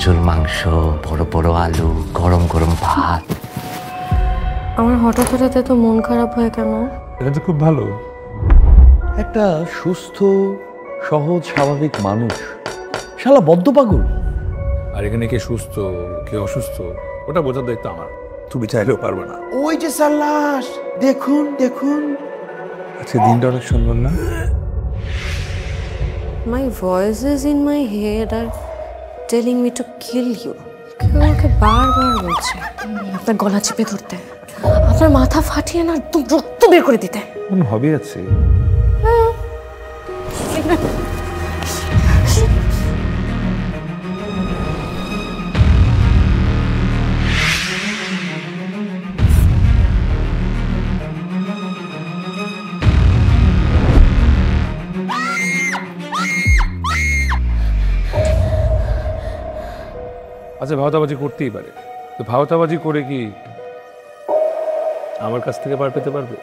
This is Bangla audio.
ঝোল মাংস, বড় বড় আলু, গরম গরম ভাত। আমার হঠাৎ হঠাৎ এত মন খারাপ হয় কেন? এটা তো খুব ভালো। একটা সুস্থ সহজ স্বাভাবিক মানুষ শালা বদ্ধ পাগল। আর এখানে কে সুস্থ কে অসুস্থ ওটা বোঝার দায়িত্ব আমার, তুমি চাইলেও পারবে না। ওই যে সাল্লাস, দেখুন দেখুন। আজকে দিনটা অনেক সুন্দর না? My voice is in my head R telling me to kill you. কেউ আমাকে বারবার বলছে আপনার গলা চেপে ধরতে, আপনার মাথা ফাটিয়ে না একদম রক্ত বের করে দিতে। কোন হবি আছে? আচ্ছা ভাওতাবাজি করতেই পারে, তো ভাওতাবাজি করে কি আমার কাছ থেকে পার পেতে পারবে?